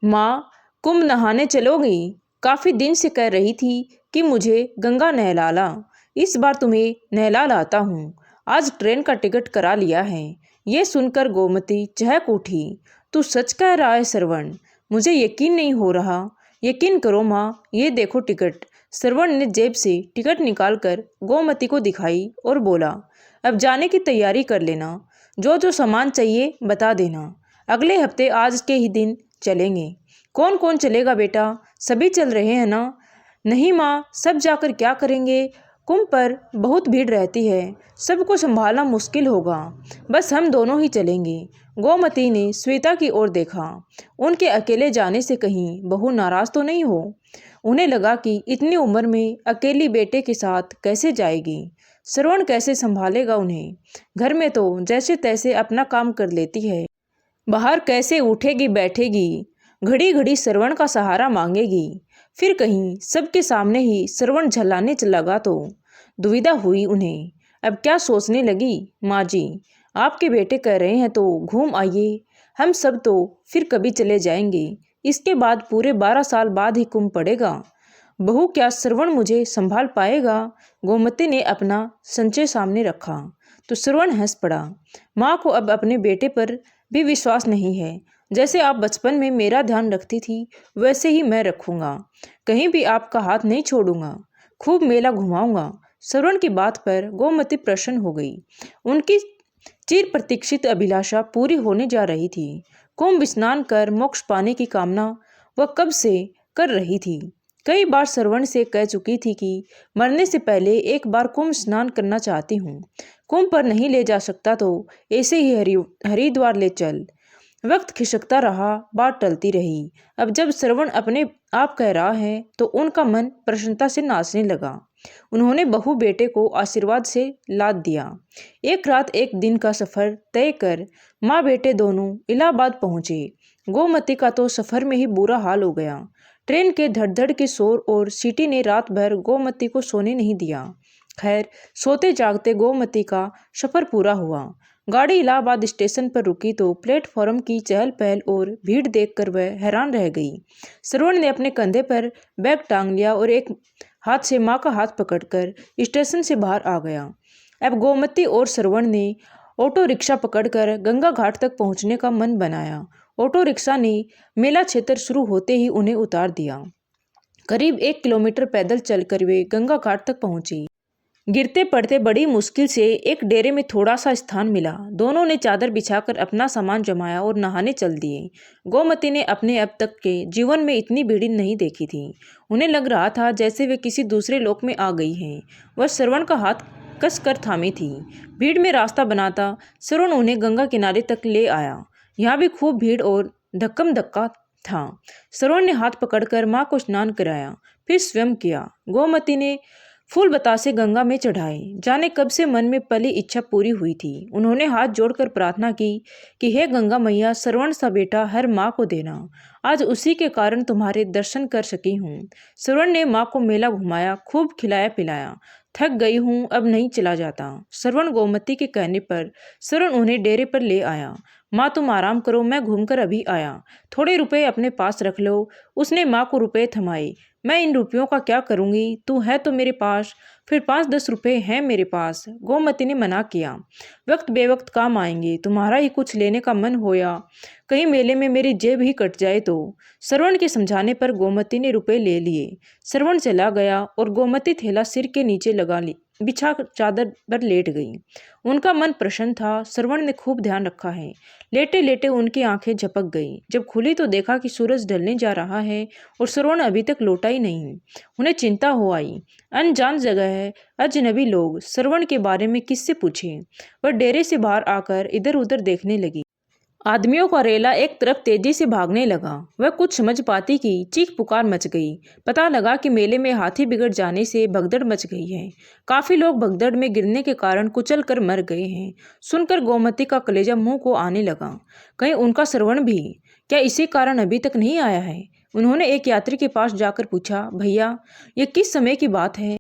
माँ, कुंभ नहाने चलोगी? काफी दिन से कह रही थी कि मुझे गंगा नहला ला। इस बार तुम्हें नहला लाता हूँ। आज ट्रेन का टिकट करा लिया है। ये सुनकर गोमती चहक उठी। तू सच कह रहा है श्रवण? मुझे यकीन नहीं हो रहा। यकीन करो माँ, ये देखो टिकट। श्रवण ने जेब से टिकट निकालकर गोमती को दिखाई और बोला, अब जाने की तैयारी कर लेना। जो जो सामान चाहिए बता देना। अगले हफ्ते आज के ही दिन चलेंगे। कौन कौन चलेगा बेटा? सभी चल रहे हैं ना? नहीं माँ, सब जाकर क्या करेंगे? कुंभ पर बहुत भीड़ रहती है, सबको संभालना मुश्किल होगा। बस हम दोनों ही चलेंगे। गोमती ने श्वेता की ओर देखा। उनके अकेले जाने से कहीं बहू नाराज तो नहीं हो? उन्हें लगा कि इतनी उम्र में अकेली बेटे के साथ कैसे जाएगी। श्रवण कैसे संभालेगा उन्हें? घर में तो जैसे तैसे अपना काम कर लेती है, बाहर कैसे उठेगी बैठेगी, घड़ी घड़ी श्रवण का सहारा मांगेगी। फिर कहीं सबके सामने ही श्रवण झल्लाने लगा तो दुविधा हुई उन्हें। अब क्या सोचने लगी, माँ जी आपके बेटे कह रहे हैं तो घूम आइए। हम सब तो फिर कभी चले जाएंगे। इसके बाद पूरे 12 साल बाद ही कुंभ पड़ेगा। बहू, क्या श्रवण मुझे संभाल पाएगा? गोमती ने अपना संचय सामने रखा तो श्रवण हंस पड़ा। माँ को अब अपने बेटे पर भी विश्वास नहीं है। जैसे आप बचपन में मेरा ध्यान रखती थी वैसे ही मैं रखूंगा। कहीं भी आपका हाथ नहीं छोड़ूंगा। खूब मेला घुमाऊंगा। श्रवण की बात पर गोमती प्रसन्न हो गई। उनकी चिर प्रतीक्षित अभिलाषा पूरी होने जा रही थी। कुंभ स्नान कर मोक्ष पाने की कामना वह कब से कर रही थी। कई बार श्रवण से कह चुकी थी कि मरने से पहले एक बार कुंभ स्नान करना चाहती हूँ। कुंभ पर नहीं ले जा सकता तो ऐसे ही हरिद्वार ले चल। वक्त खिसकता रहा, बात टलती रही। अब जब श्रवण अपने आप कह रहा है तो उनका मन प्रसन्नता से नाचने लगा। उन्होंने बहू बेटे को आशीर्वाद से लाद दिया। एक रात एक दिन का सफर तय कर माँ बेटे दोनों इलाहाबाद पहुंचे। गोमती का तो सफर में ही बुरा हाल हो गया। ट्रेन के धड़धड़ के शोर और सीटी ने रात भर गोमती को सोने नहीं दिया। खैर, सोते जागते गोमती का सफर पूरा हुआ। गाड़ी इलाहाबाद स्टेशन पर रुकी तो प्लेटफॉर्म की चहल पहल और भीड़ देखकर वह हैरान रह गई। श्रवण ने अपने कंधे पर बैग टांग लिया और एक हाथ से माँ का हाथ पकड़कर स्टेशन से बाहर आ गया। अब गोमती और श्रवण ने ऑटो रिक्शा पकड़कर गंगा घाट तक पहुंचने का मन बनाया। ऑटो रिक्शा ने मेला क्षेत्र शुरू होते ही उन्हें उतार दिया। करीब 1 किलोमीटर पैदल चलकर वे गंगा घाट तक पहुंचे। गिरते पड़ते बड़ी मुश्किल से एक डेरे में थोड़ा सा स्थान मिला। दोनों ने चादर बिछाकर अपना सामान जमाया और नहाने चल दिए। गोमती ने अपने अब तक के जीवन में इतनी भीड़ नहीं देखी थी। उन्हें लग रहा था जैसे वे किसी दूसरे लोक में आ गई हैं। वह श्रवण का हाथ कस कर थामी थी। भीड़ में रास्ता बनाता श्रवण उन्हें गंगा किनारे तक ले आया। यहाँ भी खूब भीड़ और धक्कम धक्का था। श्रवण ने हाथ पकड़कर माँ को स्नान कराया, फिर स्वयं किया। गोमती ने फूल बतासे गंगा में चढ़ाए। जाने कब से मन में पली इच्छा पूरी हुई थी। उन्होंने हाथ जोड़कर प्रार्थना की कि हे गंगा मैया, श्रवण सा बेटा हर माँ को देना। आज उसी के कारण तुम्हारे दर्शन कर सकी हूँ। श्रवण ने माँ को मेला घुमाया, खूब खिलाया पिलाया। थक गई हूँ, अब नहीं चला जाता। श्रवण गोमती के कहने पर श्रवण उन्हें डेरे पर ले आया। माँ तुम आराम करो, मैं घूमकर अभी आया। थोड़े रुपए अपने पास रख लो। उसने माँ को रुपए थमाए। मैं इन रुपयों का क्या करूंगी? तू है तो मेरे पास। फिर 5-10 रुपए हैं मेरे पास। गोमती ने मना किया, वक्त बेवक्त काम आएंगे। तुम्हारा ही कुछ लेने का मन होया, कहीं मेले में मेरी जेब ही कट जाए तो। श्रवण के समझाने पर गोमती ने रुपए ले लिए। श्रवण चला गया और गोमती थैला सिर के नीचे लगा ली, बिछा चादर पर लेट गई। उनका मन प्रसन्न था। श्रवण ने खूब ध्यान रखा है। लेटे लेटे उनकी आंखें झपक गई। जब खुली तो देखा कि सूरज ढलने जा रहा है और श्रवण अभी तक लौटा ही नहीं। उन्हें चिंता हो आई। अनजान जगह है, अजनबी लोग, श्रवण के बारे में किससे पूछे? वह डेरे से बाहर आकर इधर उधर देखने लगी। आदमियों का रेला एक तरफ तेजी से भागने लगा। वह कुछ समझ पाती कि चीख पुकार मच गई। पता लगा कि मेले में हाथी बिगड़ जाने से भगदड़ मच गई है। काफी लोग भगदड़ में गिरने के कारण कुचल कर मर गए हैं। सुनकर गोमती का कलेजा मुंह को आने लगा। कहीं उनका श्रवण भी क्या इसी कारण अभी तक नहीं आया है? उन्होंने एक यात्री के पास जाकर पूछा, भैया ये किस समय की बात है?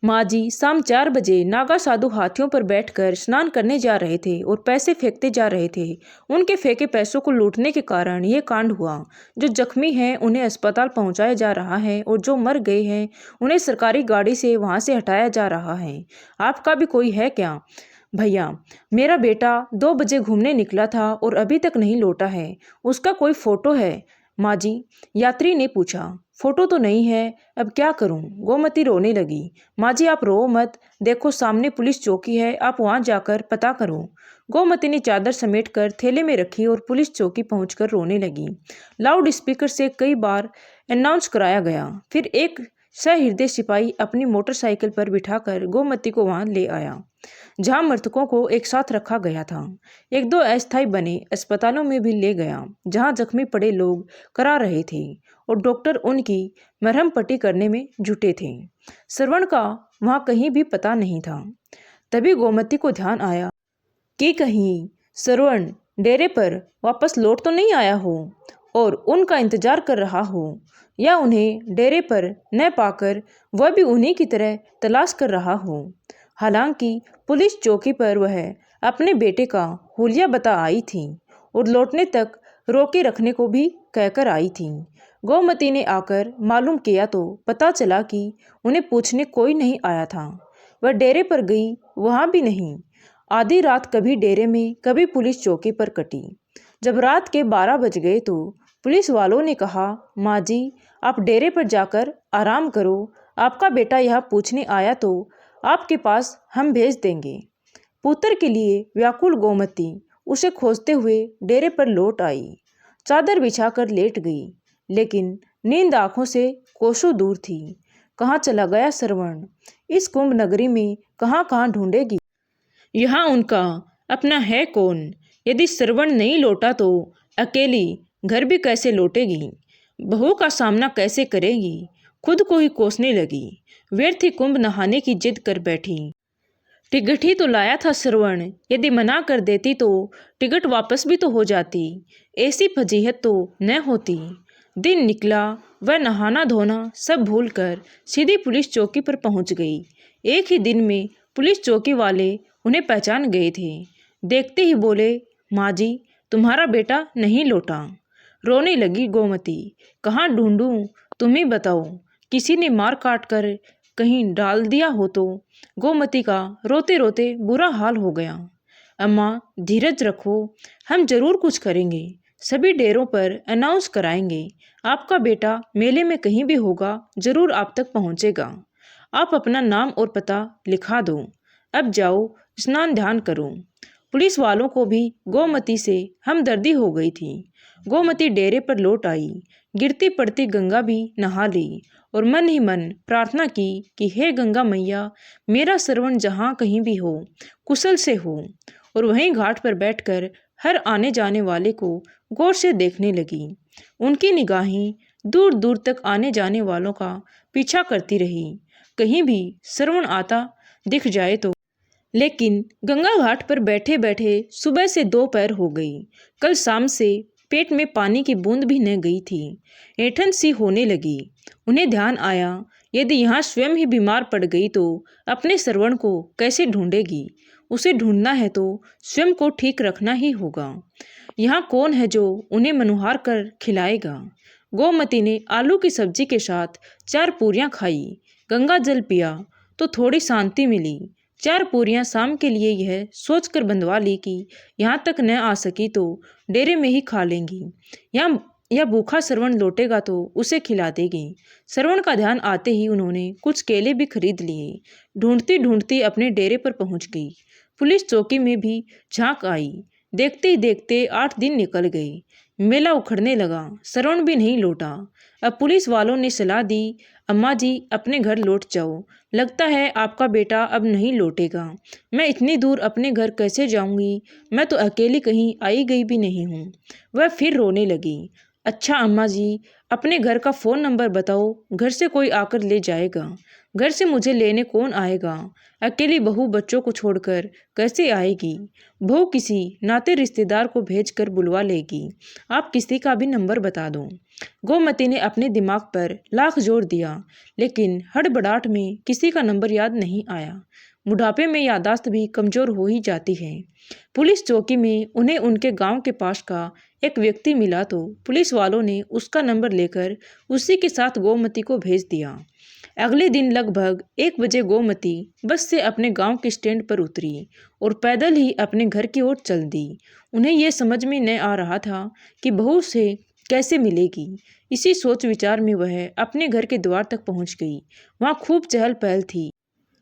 माँ जी शाम 4 बजे नागा साधु हाथियों पर बैठकर स्नान करने जा रहे थे और पैसे फेंकते जा रहे थे। उनके फेंके पैसों को लूटने के कारण ये कांड हुआ। जो जख्मी हैं उन्हें अस्पताल पहुंचाया जा रहा है और जो मर गए हैं उन्हें सरकारी गाड़ी से वहां से हटाया जा रहा है। आपका भी कोई है क्या? भैया, मेरा बेटा 2 बजे घूमने निकला था और अभी तक नहीं लौटा है। उसका कोई फोटो है? माँ जी, यात्री ने पूछा। फोटो तो नहीं है, अब क्या करूं? गोमती रोने लगी। माँ जी आप रो मत, देखो सामने पुलिस चौकी है, आप वहां जाकर पता करो। गोमती ने चादर समेटकर थैले में रखी और पुलिस चौकी पहुंचकर रोने लगी। लाउड स्पीकर से कई बार अनाउंस कराया गया। फिर एक सहृदय सिपाही अपनी मोटरसाइकिल पर बिठाकर गोमती को वहां ले आया जहां मृतकों को एक साथ रखा गया था। 1-2 अस्थायी बने अस्पतालों में भी ले गया जहां जख्मी पड़े लोग करा रहे थे और डॉक्टर उनकी मरहम पट्टी करने में जुटे थे। श्रवण का वहां कहीं भी पता नहीं था। तभी गोमती को ध्यान आया कि कहीं श्रवण डेरे पर वापस लौट तो नहीं आया हो और उनका इंतजार कर रहा हो, या उन्हें डेरे पर न पाकर वह भी उन्हीं की तरह तलाश कर रहा हो। हालांकि पुलिस चौकी पर वह अपने बेटे का हुलिया बता आई थी और लौटने तक रोके रखने को भी कहकर आई थी। गोमती ने आकर मालूम किया तो पता चला कि उन्हें पूछने कोई नहीं आया था। वह डेरे पर गई, वहां भी नहीं। आधी रात कभी डेरे में कभी पुलिस चौकी पर कटी। जब रात के 12 बज गए तो पुलिस वालों ने कहा, माँ जी आप डेरे पर जाकर आराम करो, आपका बेटा यहाँ पूछने आया तो आपके पास हम भेज देंगे। पुत्र के लिए व्याकुल गोमती उसे खोजते हुए डेरे पर लौट आई। चादर बिछाकर लेट गई, लेकिन नींद आंखों से कोसों दूर थी। कहाँ चला गया श्रवण? इस कुंभ नगरी में कहाँ कहाँ ढूंढेगी? यहाँ उनका अपना है कौन? यदि श्रवण नहीं लौटा तो अकेली घर भी कैसे लौटेगी? बहू का सामना कैसे करेगी? खुद को ही कोसने लगी। व्यर्थ ही कुंभ नहाने की जिद कर बैठी। टिकट ही तो लाया था श्रवण, यदि मना कर देती तो टिकट वापस भी तो हो जाती। ऐसी फजीहत तो न होती। दिन निकला, वह नहाना धोना सब भूलकर सीधी पुलिस चौकी पर पहुंच गई। एक ही दिन में पुलिस चौकी वाले उन्हें पहचान गए थे। देखते ही बोले, माँ जी तुम्हारा बेटा नहीं लौटा। रोने लगी गोमती। कहाँ ढूंढूं, तुम ही बताओ। किसी ने मार काट कर कहीं डाल दिया हो तो? गोमती का रोते रोते बुरा हाल हो गया। अम्मा धीरज रखो, हम जरूर कुछ करेंगे। सभी डेरों पर अनाउंस कराएंगे। आपका बेटा मेले में कहीं भी होगा, जरूर आप तक पहुंचेगा। आप अपना नाम और पता लिखा दो। अब जाओ स्नान ध्यान करो। पुलिस वालों को भी गोमती से हमदर्दी हो गई थी। गोमती डेरे पर लौट आई। गिरती पड़ती गंगा भी नहा ली और मन ही मन प्रार्थना की कि हे गंगा मैया, मेरा श्रवण जहाँ कहीं भी हो कुशल से हो। और वहीं घाट पर बैठकर हर आने जाने वाले को गौर से देखने लगी। उनकी निगाहें दूर दूर तक आने जाने वालों का पीछा करती रही, कहीं भी श्रवण आता दिख जाए तो। लेकिन गंगा घाट पर बैठे बैठे सुबह से दोपहर हो गई। कल शाम से पेट में पानी की बूंद भी न गई थी। ऐंठन सी होने लगी। उन्हें ध्यान आया, यदि यहाँ स्वयं ही बीमार पड़ गई तो अपने श्रवण को कैसे ढूंढेगी? उसे ढूंढना है तो स्वयं को ठीक रखना ही होगा। यहाँ कौन है जो उन्हें मनुहार कर खिलाएगा? गोमती ने आलू की सब्जी के साथ 4 पूरियां खाई, गंगा जल पिया तो थोड़ी शांति मिली। 4 पूरियां शाम के लिए यह सोचकर बंधवा ली कि यहाँ तक न आ सकी तो डेरे में ही खा लेंगी। या भूखा श्रवण लौटेगा तो उसे खिला देगी। श्रवण का ध्यान आते ही उन्होंने कुछ केले भी खरीद लिए। ढूंढती ढूंढती अपने डेरे पर पहुंच गई। पुलिस चौकी में भी झांक आई। देखते ही देखते 8 दिन निकल गए। मेला उखड़ने लगा। श्रवण भी नहीं लौटा। अब पुलिस वालों ने सलाह दी, अम्मा जी अपने घर लौट जाओ, लगता है आपका बेटा अब नहीं लौटेगा। मैं इतनी दूर अपने घर कैसे जाऊंगी? मैं तो अकेली कहीं आई गई भी नहीं हूँ। वह फिर रोने लगी। अच्छा अम्मा जी, अपने घर का फ़ोन नंबर बताओ, घर से कोई आकर ले जाएगा। घर से मुझे लेने कौन आएगा? अकेली बहू बच्चों को छोड़कर कैसे आएगी? बहू किसी नाते रिश्तेदार को भेजकर बुलवा लेगी। आप किसी का भी नंबर बता दो। गोमती ने अपने दिमाग पर लाख जोर दिया, लेकिन हड़बड़ाहट में किसी का नंबर याद नहीं आया। बुढ़ापे में याददाश्त भी कमजोर हो ही जाती है। पुलिस चौकी में उन्हें उनके गांव के पास का एक व्यक्ति मिला तो पुलिस वालों ने उसका नंबर लेकर उसी के साथ गोमती को भेज दिया। अगले दिन लगभग 1 बजे गोमती बस से अपने गांव के स्टैंड पर उतरी और पैदल ही अपने घर की ओर चल दी। उन्हें यह समझ में न आ रहा था कि बहू से कैसे मिलेगी। इसी सोच विचार में वह अपने घर के द्वार तक पहुंच गई। वहां खूब चहल पहल थी।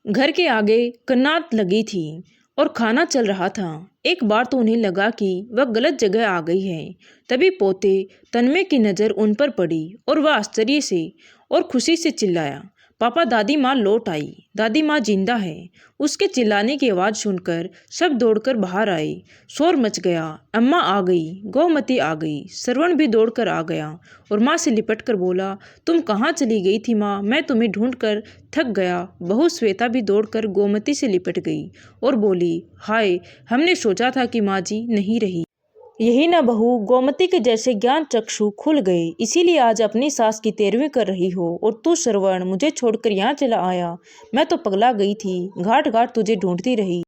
घर के आगे कन्नात लगी थी और खाना चल रहा था। एक बार तो उन्हें लगा कि वह गलत जगह आ गई है। तभी पोते तन्मय की नज़र उन पर पड़ी और वह आश्चर्य से और खुशी से चिल्लाया, पापा, दादी माँ लौट आई। दादी माँ जिंदा है। उसके चिल्लाने की आवाज़ सुनकर सब दौड़कर बाहर आए। शोर मच गया। अम्मा आ गई, गोमती आ गई, श्रवण भी दौड़कर आ गया और माँ से लिपट कर बोला, तुम कहाँ चली गई थी माँ? मैं तुम्हें ढूंढ कर थक गया। बहू श्वेता भी दौड़कर गोमती से लिपट गई और बोली, हाय, हमने सोचा था कि माँ जी नहीं रही। यही न बहू, गोमती के जैसे ज्ञान चक्षु खुल गए, इसीलिए आज अपनी सास की तेरहवीं कर रही हो। और तू श्रवण मुझे छोड़कर यहाँ चला आया। मैं तो पगला गई थी, घाट घाट तुझे ढूंढती रही।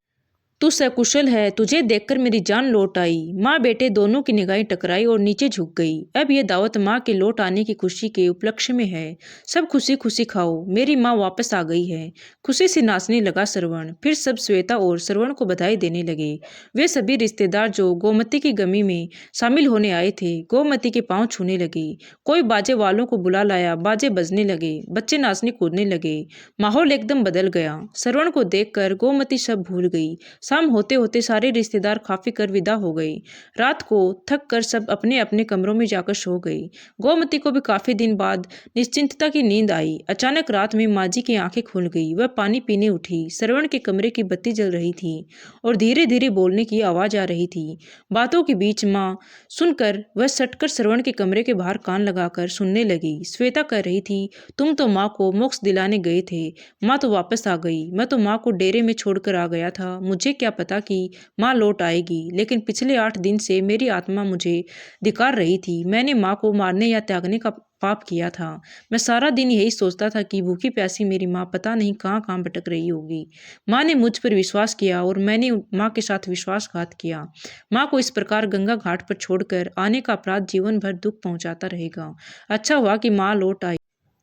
तू सकुशल है, तुझे देखकर मेरी जान लौट आई। माँ बेटे दोनों की निगाहें टकराई और नीचे झुक गई। अब यह दावत माँ के लौट आने की खुशी के उपलक्ष्य में है। सब खुशी खुशी खाओ, मेरी माँ वापस आ गई है। खुशी से नाचने लगा श्रवण। फिर सब श्वेता और श्रवण को बधाई देने लगे। वे सभी रिश्तेदार जो गोमती की गमी में शामिल होने आए थे गोमती के पाँव छूने लगे। कोई बाजे वालों को बुला लाया, बाजे बजने लगे, बच्चे नाचने कूदने लगे। माहौल एकदम बदल गया। श्रवण को देखकर गोमती सब भूल गई। शाम होते होते सारे रिश्तेदार काफी कर विदा हो गए। रात को थक कर सब अपने अपने कमरों में जाकर सो गए। गोमती को भी काफी दिन बाद निश्चिंतता की नींद आई। अचानक रात में माँ जी की आंखें खुल गई। वह पानी पीने उठी। श्रवण के कमरे की बत्ती जल रही थी और धीरे धीरे बोलने की आवाज आ रही थी। बातों के बीच माँ सुनकर वह सटकर श्रवण के कमरे के बाहर कान लगाकर सुनने लगी। श्वेता कह रही थी, तुम तो माँ को मोक्ष दिलाने गए थे, माँ तो वापस आ गई। मैं तो माँ को डेरे में छोड़कर आ गया था। मुझे क्या पता कि माँ लौट आएगी, लेकिन पिछले 8 दिन से मेरी आत्मा मुझे धिक्कार रही थी। मैंने माँ को मारने या त्यागने का पाप किया था। मैं सारा दिन यही सोचता था कि भूखी प्यासी मेरी माँ पता नहीं कहाँ कहाँ भटक रही होगी। माँ ने मुझ पर विश्वास किया और मैंने माँ के साथ विश्वासघात किया। माँ को इस प्रकार गंगा घाट पर छोड़कर आने का अपराध जीवन भर दुख पहुंचाता रहेगा। अच्छा हुआ कि माँ लौट आई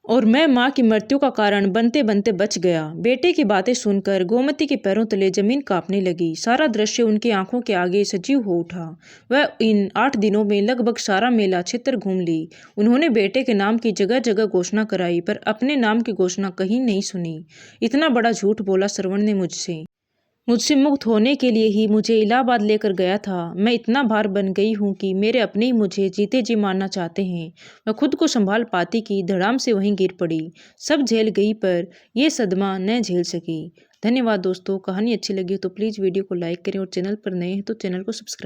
और मैं माँ की मृत्यु का कारण बनते बनते बच गया। बेटे की बातें सुनकर गोमती के पैरों तले जमीन कांपने लगी। सारा दृश्य उनकी आंखों के आगे सजीव हो उठा। वह इन 8 दिनों में लगभग सारा मेला क्षेत्र घूम ली। उन्होंने बेटे के नाम की जगह जगह घोषणा कराई, पर अपने नाम की घोषणा कहीं नहीं सुनी। इतना बड़ा झूठ बोला श्रवण ने मुझसे मुक्त होने के लिए ही मुझे इलाहाबाद लेकर गया था। मैं इतना भार बन गई हूँ कि मेरे अपने ही मुझे जीते जी मारना चाहते हैं। मैं खुद को संभाल पाती कि धड़ाम से वहीं गिर पड़ी। सब झेल गई पर यह सदमा न झेल सकी। धन्यवाद दोस्तों। कहानी अच्छी लगी हो तो प्लीज़ वीडियो को लाइक करें और चैनल पर नए हैं तो चैनल को सब्सक्राइब